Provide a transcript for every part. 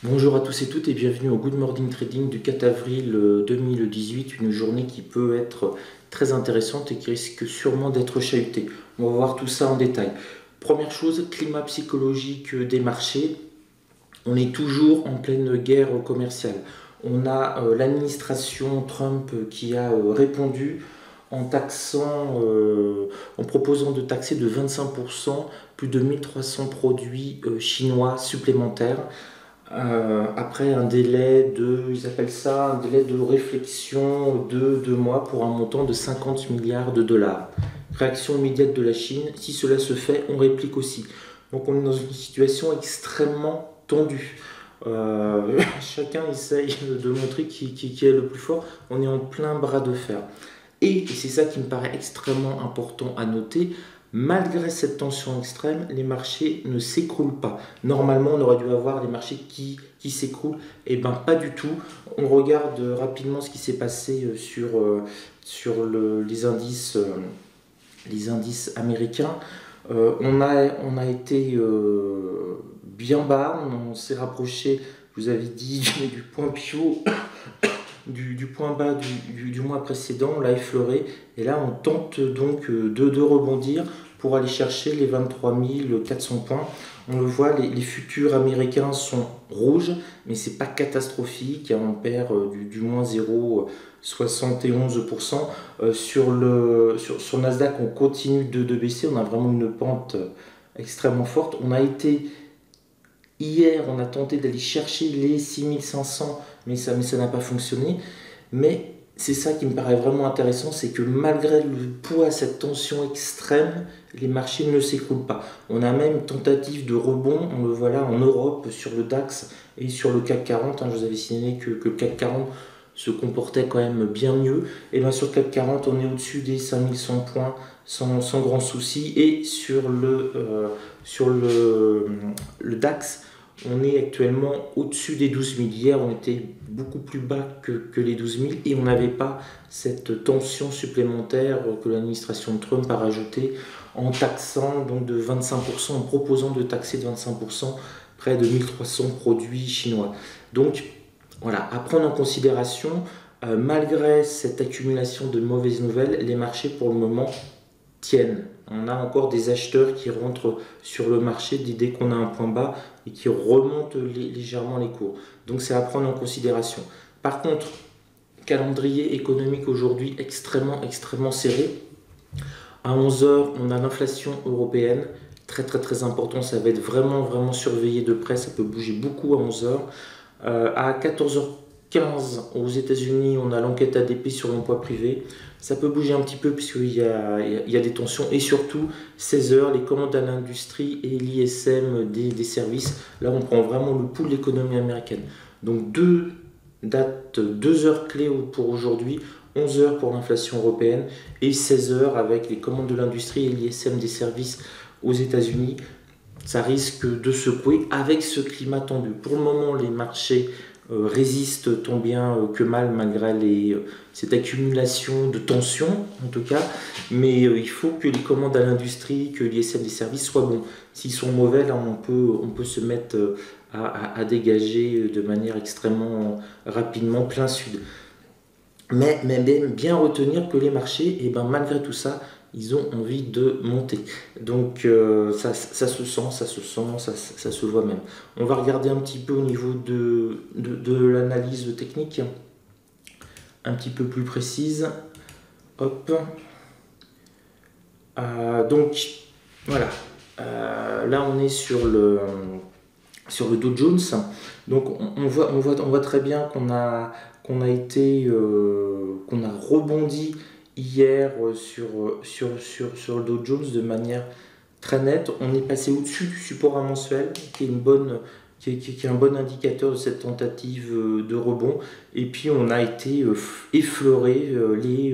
Bonjour à tous et toutes et bienvenue au Good Morning Trading du 4 avril 2018, une journée qui peut être très intéressante et qui risque sûrement d'être chahutée. On va voir tout ça en détail. Première chose, climat psychologique des marchés. On est toujours en pleine guerre commerciale. On a l'administration Trump qui a répondu en en proposant de taxer de 25% plus de 1300 produits chinois supplémentaires après un délai ils appellent ça un délai de réflexion de 2 mois pour un montant de 50 milliards de dollars. Réaction immédiate de la Chine, si cela se fait, on réplique aussi. Donc on est dans une situation extrêmement tendue. Chacun essaye de montrer qui est le plus fort. On est en plein bras de fer. Et c'est ça qui me paraît extrêmement important à noter. Malgré cette tension extrême, les marchés ne s'écroulent pas. Normalement, on aurait dû avoir les marchés qui s'écroulent. Eh bien, pas du tout. On regarde rapidement ce qui s'est passé sur les indices américains. On a été bien bas, on s'est rapproché, je vous avais dit, du point pivot du point bas du mois précédent, on l'a effleuré, et là on tente donc de rebondir pour aller chercher les 23 400 points. On le voit, les futurs américains sont rouges, mais c'est pas catastrophique, on perd du moins 0,71%. Sur Nasdaq, on continue de baisser, on a vraiment une pente extrêmement forte. Hier, on a tenté d'aller chercher les 6500, mais ça n'a pas fonctionné. Mais c'est ça qui me paraît vraiment intéressant, c'est que malgré le poids, cette tension extrême, les marchés ne s'écroulent pas. On a même une tentative de rebond, on le voit là en Europe, sur le DAX et sur le CAC 40. Je vous avais signalé que le CAC 40 se comportait quand même bien mieux. Et bien sur le CAC 40, on est au-dessus des 5100 points sans grand souci. Et sur le DAX, on est actuellement au-dessus des 12 000. Hier, on était beaucoup plus bas que les 12 000 et on n'avait pas cette tension supplémentaire que l'administration de Trump a rajoutée en taxant donc de 25%, en proposant de taxer de 25% près de 1300 produits chinois. Donc voilà, à prendre en considération, malgré cette accumulation de mauvaises nouvelles, les marchés pour le moment tiennent. On a encore des acheteurs qui rentrent sur le marché dès qu'on a un point bas et qui remontent légèrement les cours. Donc c'est à prendre en considération. Par contre, calendrier économique aujourd'hui extrêmement serré. À 11 heures, on a l'inflation européenne, très important, ça va être vraiment surveillé de près, ça peut bouger beaucoup à 11 heures. À 14h15 aux États-Unis, on a l'enquête ADP sur l'emploi privé. Ça peut bouger un petit peu puisqu'il y a des tensions. Et surtout, 16h, les commandes à l'industrie et l'ISM des services. Là, on prend vraiment le pouls de l'économie américaine. Donc, deux heures clés pour aujourd'hui. 11h pour l'inflation européenne et 16h avec les commandes de l'industrie et l'ISM des services aux États-Unis. Ça risque de secouer avec ce climat tendu. Pour le moment, les marchés résistent tant bien que mal malgré cette accumulation de tensions en tout cas, mais il faut que les commandes à l'industrie, que l'ISM des services soient bons. S'ils sont mauvais, là on peut se mettre à dégager de manière extrêmement rapidement plein sud. Mais bien retenir que les marchés, et ben, malgré tout ça, ils ont envie de monter. Donc ça se sent, ça se voit même. On va regarder un petit peu au niveau de l'analyse technique, un petit peu plus précise. Hop. Donc voilà. Là on est sur le Dow Jones. Donc on voit très bien qu'on a rebondi hier sur le Dow Jones de manière très nette. On est passé au-dessus du support à mensuel, qui est un bon indicateur de cette tentative de rebond. Et puis on a été effleuré les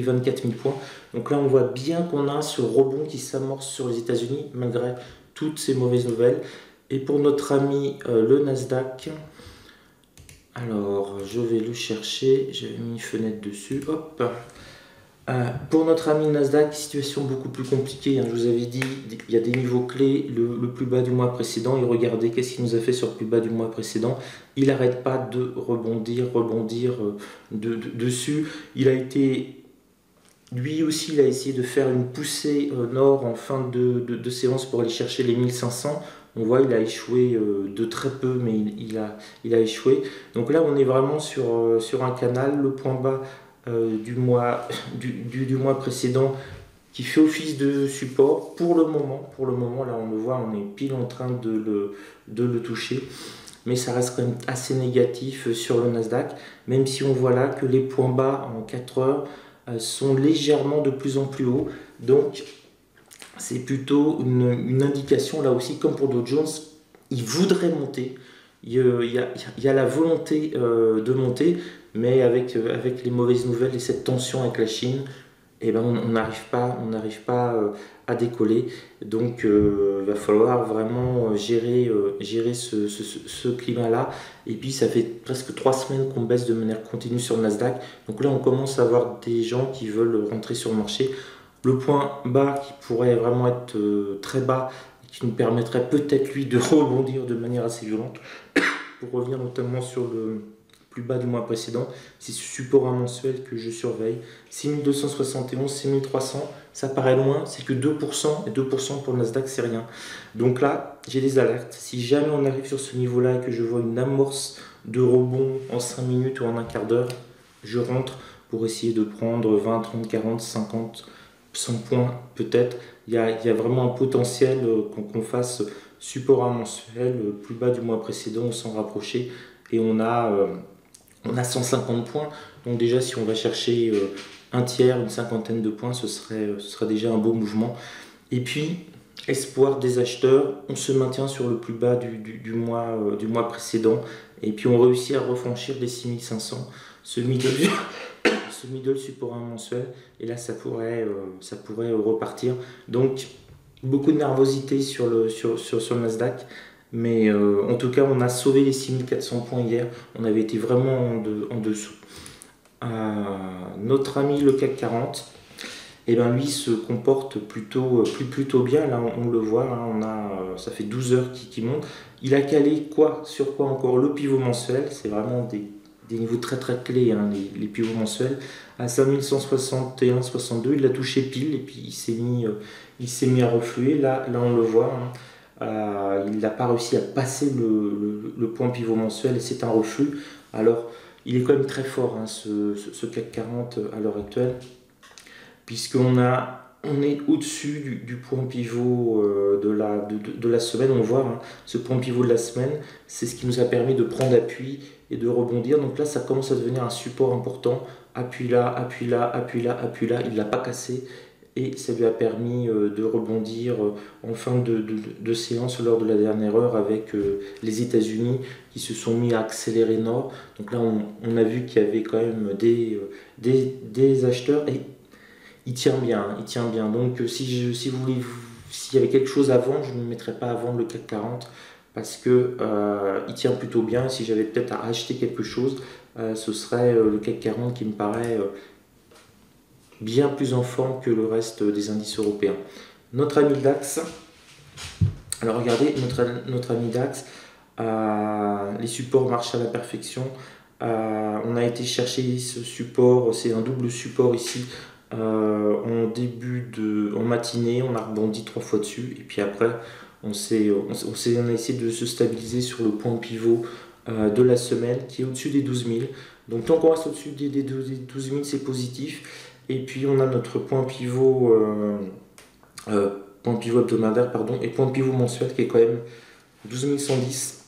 24 000 points. Donc là on voit bien qu'on a ce rebond qui s'amorce sur les États-Unis malgré toutes ces mauvaises nouvelles. Et pour notre ami le Nasdaq, alors je vais le chercher, j'avais mis une fenêtre dessus, hop. Pour notre ami Nasdaq, situation beaucoup plus compliquée, hein. Je vous avais dit, il y a des niveaux clés, le plus bas du mois précédent, et regardez qu'est-ce qu'il nous a fait sur le plus bas du mois précédent. Il n'arrête pas de rebondir dessus. Il a été, lui aussi, il a essayé de faire une poussée nord en fin de séance pour aller chercher les 1500. On voit, il a échoué de très peu, mais il a échoué. Donc là, on est vraiment sur un canal, le point bas du mois précédent qui fait office de support pour le moment, là on le voit, on est pile en train de le toucher, mais ça reste quand même assez négatif sur le Nasdaq, même si on voit là que les points bas en 4 heures sont légèrement de plus en plus hauts, donc c'est plutôt une indication là aussi, comme pour Dow Jones, il voudrait monter. Il y a la volonté de monter, mais avec les mauvaises nouvelles et cette tension avec la Chine, eh ben, on n'arrive pas à décoller. Donc il va falloir vraiment gérer ce climat-là. Et puis ça fait presque 3 semaines qu'on baisse de manière continue sur le Nasdaq. Donc là on commence à avoir des gens qui veulent rentrer sur le marché. Le point bas qui pourrait vraiment être très bas, qui nous permettrait peut-être lui de rebondir de manière assez violente, pour revenir notamment sur le plus bas du mois précédent, c'est ce support à mensuel que je surveille. 6271, 6300, ça paraît loin, c'est que 2%, et 2% pour le Nasdaq, c'est rien. Donc là, j'ai des alertes. Si jamais on arrive sur ce niveau-là et que je vois une amorce de rebond en 5 minutes ou en un quart d'heure, je rentre pour essayer de prendre 20, 30, 40, 50, 100 points peut-être. Il y a vraiment un potentiel qu'on fasse support à mensuel, plus bas du mois précédent, on s'en rapprocher, et on a 150 points. Donc déjà, si on va chercher un tiers, une cinquantaine de points, ce serait déjà un beau mouvement. Et puis, espoir des acheteurs, on se maintient sur le plus bas du mois précédent, et puis on réussit à refranchir les 6500, ce middle support mensuel, et là ça pourrait repartir. Donc beaucoup de nervosité sur le Nasdaq, mais en tout cas on a sauvé les 6400 points hier, on avait été vraiment en dessous. Notre ami le CAC 40, et ben lui se comporte plutôt bien, là on le voit, hein, ça fait 12 heures qu'il monte. Il a calé sur quoi encore? Le pivot mensuel, c'est vraiment des niveaux très très clés, hein, les pivots mensuels. À 5161,62, il l'a touché pile, et puis il s'est mis à refluer. Là on le voit, hein. Il n'a pas réussi à passer le point pivot mensuel, et c'est un reflux. Alors il est quand même très fort, hein, ce CAC 40 à l'heure actuelle, puisqu'on est au-dessus du point pivot de la semaine. On voit, hein, ce point pivot de la semaine, c'est ce qui nous a permis de prendre appui et de rebondir. Donc là, ça commence à devenir un support important. Appui là, appui là, appui là, appui là. Il ne l'a pas cassé, et ça lui a permis de rebondir en fin de séance lors de la dernière heure, avec les États-Unis qui se sont mis à accélérer nord. Donc là, on a vu qu'il y avait quand même des acheteurs, et il tient bien, hein, il tient bien. Donc si vous voulez, s'il y avait quelque chose à vendre, je ne me mettrais pas à vendre le CAC 40, parce que il tient plutôt bien. Si j'avais peut-être à acheter quelque chose, ce serait le CAC 40 qui me paraît bien plus en forme que le reste des indices européens. Notre ami DAX, alors regardez, notre ami DAX, les supports marchent à la perfection. On a été chercher ce support, c'est un double support ici, en matinée, on a rebondi 3 fois dessus, et puis après on a essayé de se stabiliser sur le point pivot de la semaine, qui est au-dessus des 12 000. Donc tant qu'on reste au-dessus des 12 000, c'est positif. Et puis on a notre point pivot hebdomadaire, et point pivot mensuel qui est quand même 12 110.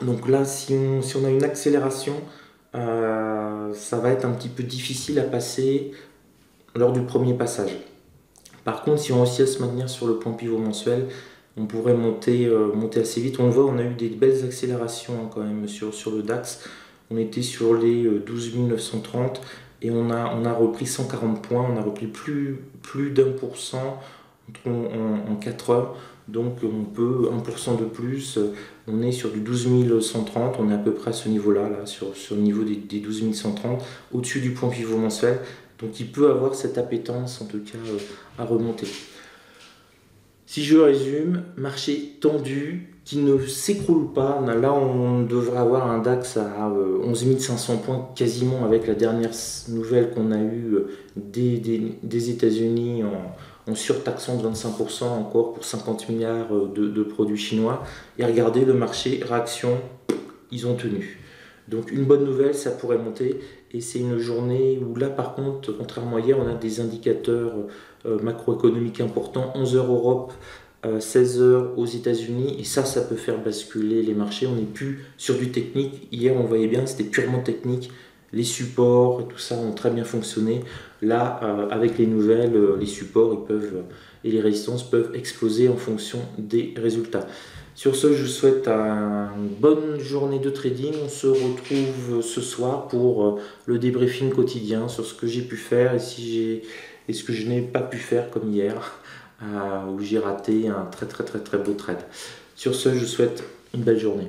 Donc là, si on a une accélération, ça va être un petit peu difficile à passer lors du premier passage. Par contre, si on réussit à se maintenir sur le point pivot mensuel, on pourrait monter assez vite. On le voit, on a eu des belles accélérations, hein, quand même sur le DAX. On était sur les 12 930, et on a repris 140 points, on a repris plus d'1% en 4 heures. Donc on peut 1% de plus, on est sur du 12 130, on est à peu près à ce niveau-là, sur le niveau des 12 130, au-dessus du point pivot mensuel. Donc il peut avoir cette appétence en tout cas à remonter. Si je résume, marché tendu qui ne s'écroule pas. Là, on devrait avoir un DAX à 11 500 points quasiment avec la dernière nouvelle qu'on a eue des États-Unis en surtaxant de 25% encore pour 50 milliards de produits chinois. Et regardez le marché, réaction, ils ont tenu. Donc une bonne nouvelle, ça pourrait monter. Et c'est une journée où là, par contre, contrairement à hier, on a des indicateurs macroéconomiques importants. 11 heures Europe, 16 heures aux États-Unis. Et ça peut faire basculer les marchés. On n'est plus sur du technique. Hier, on voyait bien, c'était purement technique. Les supports et tout ça ont très bien fonctionné. Là, avec les nouvelles, les supports et les résistances peuvent exploser en fonction des résultats. Sur ce, je vous souhaite une bonne journée de trading. On se retrouve ce soir pour le débriefing quotidien sur ce que j'ai pu faire et ce que je n'ai pas pu faire comme hier, où j'ai raté un très beau trade. Sur ce, je vous souhaite une belle journée.